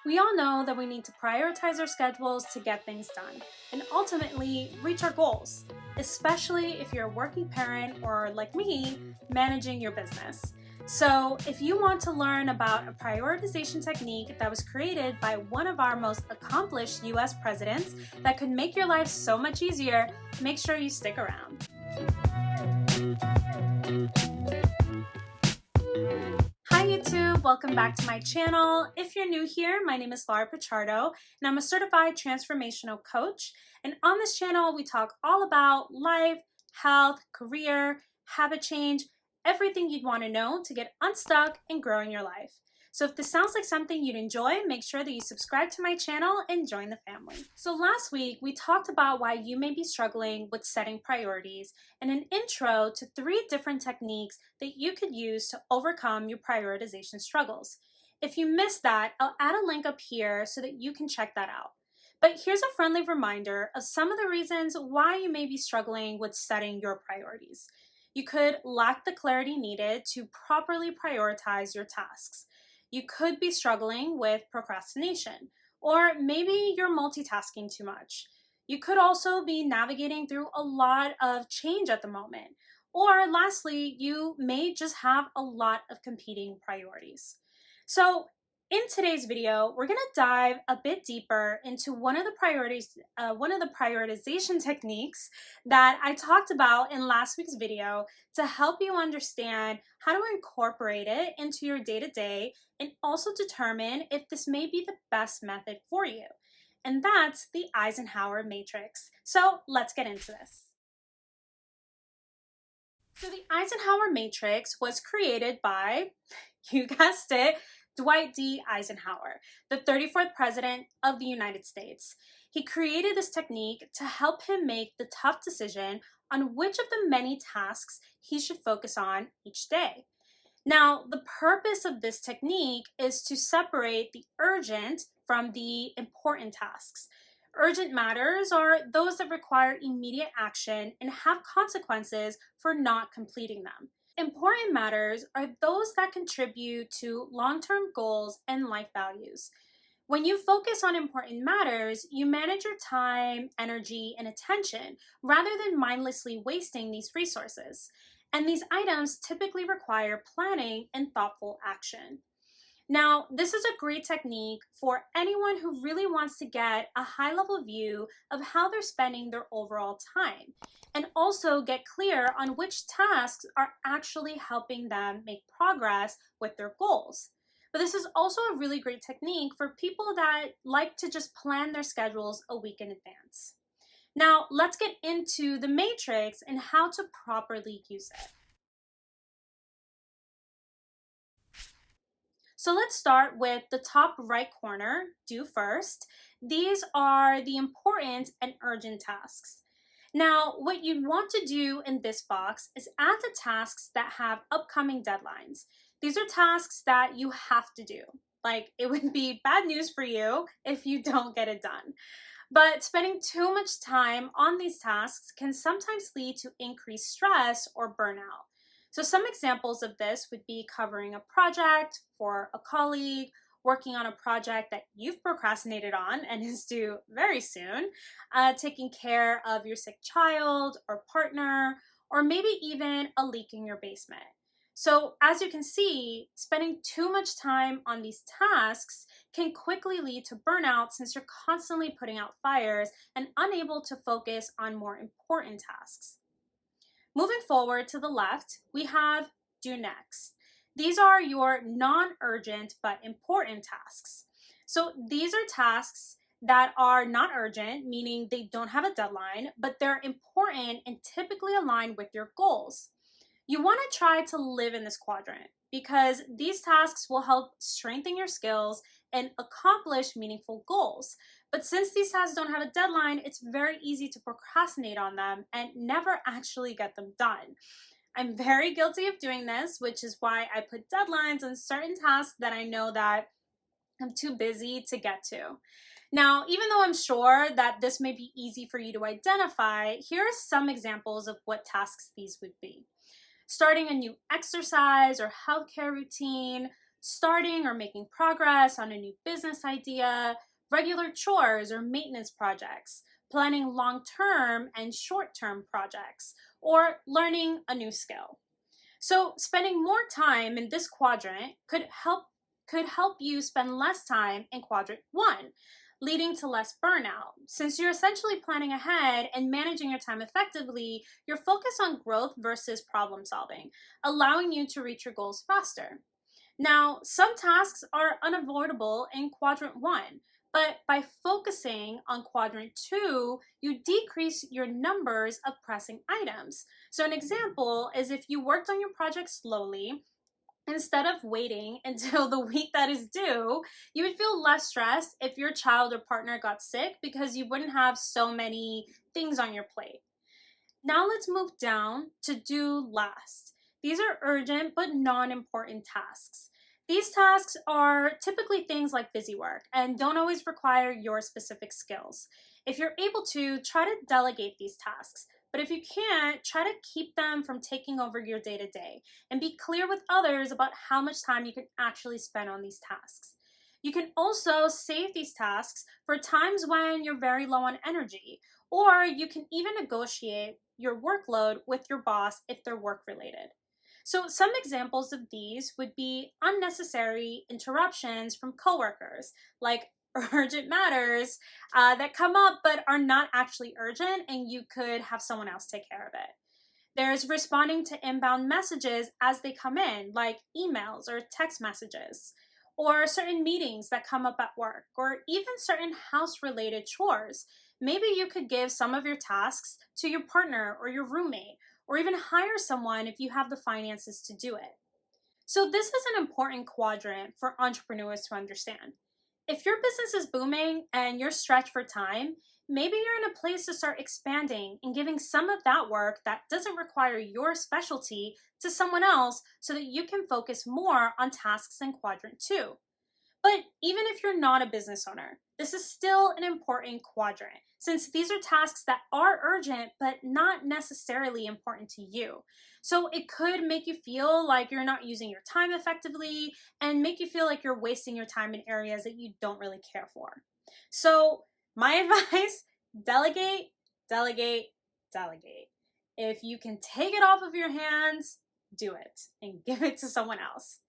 We all know that we need to prioritize our schedules to get things done and ultimately reach our goals, especially if you're a working parent or, like me, managing your business. So, if you want to learn about a prioritization technique that was created by one of our most accomplished US presidents that could make your life so much easier, make sure you stick around. Hi YouTube, welcome back to my channel. If you're new here, my name is Laura Pichardo and I'm a certified transformational coach. And on this channel, we talk all about life, health, career, habit change, everything you'd want to know to get unstuck and grow in your life. So if this sounds like something you'd enjoy, make sure that you subscribe to my channel and join the family. So last week, we talked about why you may be struggling with setting priorities and an intro to 3 different techniques that you could use to overcome your prioritization struggles. If you missed that, I'll add a link up here so that you can check that out. But here's a friendly reminder of some of the reasons why you may be struggling with setting your priorities. You could lack the clarity needed to properly prioritize your tasks. You could be struggling with procrastination, or maybe you're multitasking too much. You could also be navigating through a lot of change at the moment. Or lastly, you may just have a lot of competing priorities. So in today's video, we're going to dive a bit deeper into one of the prioritization techniques that I talked about in last week's video to help you understand how to incorporate it into your day-to-day and also determine if this may be the best method for you. And that's the Eisenhower Matrix. So let's get into this. So the Eisenhower Matrix was created by, you guessed it, Dwight D. Eisenhower, the 34th President of the United States. He created this technique to help him make the tough decision on which of the many tasks he should focus on each day. Now, the purpose of this technique is to separate the urgent from the important tasks. Urgent matters are those that require immediate action and have consequences for not completing them. Important matters are those that contribute to long-term goals and life values. When you focus on important matters, you manage your time, energy, and attention rather than mindlessly wasting these resources. And these items typically require planning and thoughtful action. Now, this is a great technique for anyone who really wants to get a high-level view of how they're spending their overall time and also get clear on which tasks are actually helping them make progress with their goals. But this is also a really great technique for people that like to just plan their schedules a week in advance. Now, let's get into the matrix and how to properly use it. So let's start with the top right corner, do first. These are the important and urgent tasks. Now, what you want to do in this box is add the tasks that have upcoming deadlines. These are tasks that you have to do. Like, it would be bad news for you if you don't get it done. But spending too much time on these tasks can sometimes lead to increased stress or burnout. So some examples of this would be covering a project for a colleague, working on a project that you've procrastinated on and is due very soon, taking care of your sick child or partner, or maybe even a leak in your basement. So as you can see, spending too much time on these tasks can quickly lead to burnout since you're constantly putting out fires and unable to focus on more important tasks. Moving forward to the left, we have do next. These are your non-urgent but important tasks. So these are tasks that are not urgent, meaning they don't have a deadline, but they're important and typically aligned with your goals. You want to try to live in this quadrant because these tasks will help strengthen your skills and accomplish meaningful goals. But since these tasks don't have a deadline, it's very easy to procrastinate on them and never actually get them done. I'm very guilty of doing this, which is why I put deadlines on certain tasks that I know that I'm too busy to get to. Now, even though I'm sure that this may be easy for you to identify, here are some examples of what tasks these would be. Starting a new exercise or healthcare routine, starting or making progress on a new business idea, regular chores or maintenance projects, planning long-term and short-term projects, or learning a new skill. So spending more time in this quadrant could help you spend less time in quadrant 1, leading to less burnout. Since you're essentially planning ahead and managing your time effectively, you're focused on growth versus problem solving, allowing you to reach your goals faster. Now, some tasks are unavoidable in quadrant 1, but by focusing on quadrant 2, you decrease your numbers of pressing items. So an example is if you worked on your project slowly, instead of waiting until the week that is due, you would feel less stressed if your child or partner got sick because you wouldn't have so many things on your plate. Now let's move down to do last. These are urgent but non-important tasks. These tasks are typically things like busy work and don't always require your specific skills. If you're able to, try to delegate these tasks. But if you can't, try to keep them from taking over your day-to-day and be clear with others about how much time you can actually spend on these tasks. You can also save these tasks for times when you're very low on energy, or you can even negotiate your workload with your boss if they're work-related. So some examples of these would be unnecessary interruptions from coworkers, like urgent matters that come up but are not actually urgent and you could have someone else take care of it. There's responding to inbound messages as they come in, like emails or text messages, or certain meetings that come up at work, or even certain house-related chores. Maybe you could give some of your tasks to your partner or your roommate, or even hire someone if you have the finances to do it. So this is an important quadrant for entrepreneurs to understand. If your business is booming and you're stretched for time, maybe you're in a place to start expanding and giving some of that work that doesn't require your specialty to someone else so that you can focus more on tasks in quadrant 2. But even if you're not a business owner, this is still an important quadrant, since these are tasks that are urgent but not necessarily important to you. So it could make you feel like you're not using your time effectively and make you feel like you're wasting your time in areas that you don't really care for. So my advice, delegate, delegate, delegate. If you can take it off of your hands, do it and give it to someone else.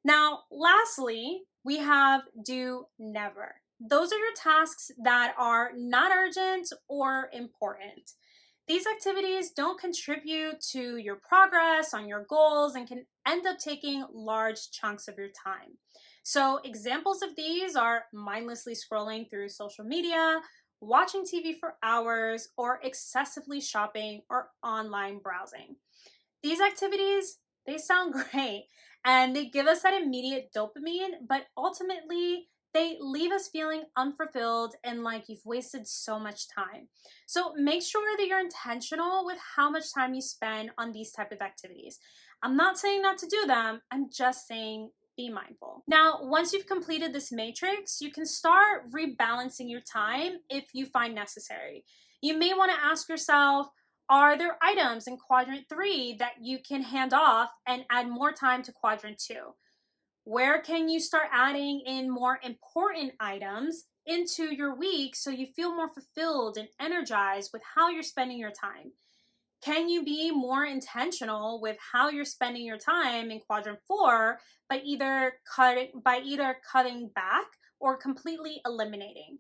Now, lastly, we have do never. Those are your tasks that are not urgent or important. These activities don't contribute to your progress on your goals and can end up taking large chunks of your time. So examples of these are mindlessly scrolling through social media, watching TV for hours, or excessively shopping or online browsing. These activities, they sound great and they give us that immediate dopamine, but ultimately they leave us feeling unfulfilled and like you've wasted so much time. So make sure that you're intentional with how much time you spend on these type of activities. I'm not saying not to do them, I'm just saying be mindful. Now, once you've completed this matrix, you can start rebalancing your time if you find necessary. You may want to ask yourself, are there items in quadrant 3 that you can hand off and add more time to quadrant 2? Where can you start adding in more important items into your week so you feel more fulfilled and energized with how you're spending your time? Can you be more intentional with how you're spending your time in quadrant 4 by either cutting back or completely eliminating?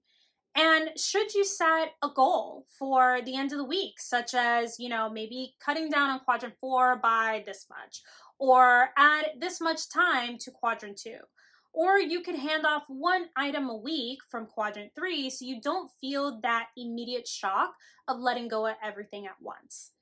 And should you set a goal for the end of the week, such as, maybe cutting down on quadrant 4 by this much, or add this much time to quadrant 2? Or you could hand off one item a week from quadrant 3 so you don't feel that immediate shock of letting go of everything at once.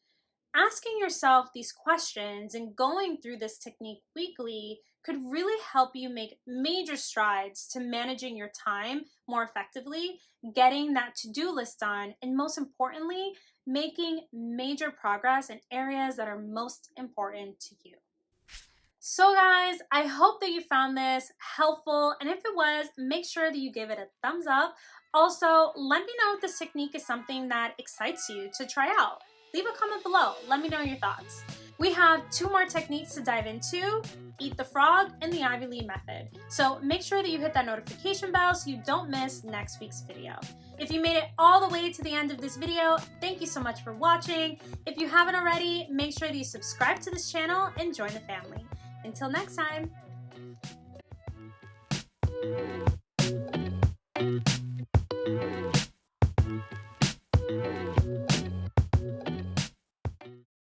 Asking yourself these questions and going through this technique weekly could really help you make major strides to managing your time more effectively, getting that to-do list done, and most importantly, making major progress in areas that are most important to you. So guys, I hope that you found this helpful, and if it was, make sure that you give it a thumbs up. Also, let me know if this technique is something that excites you to try out. Leave a comment below. Let me know your thoughts. We have 2 more techniques to dive into: Eat the Frog and the Ivy League method. So make sure that you hit that notification bell so you don't miss next week's video. If you made it all the way to the end of this video, thank you so much for watching. If you haven't already, make sure that you subscribe to this channel and join the family. Until next time.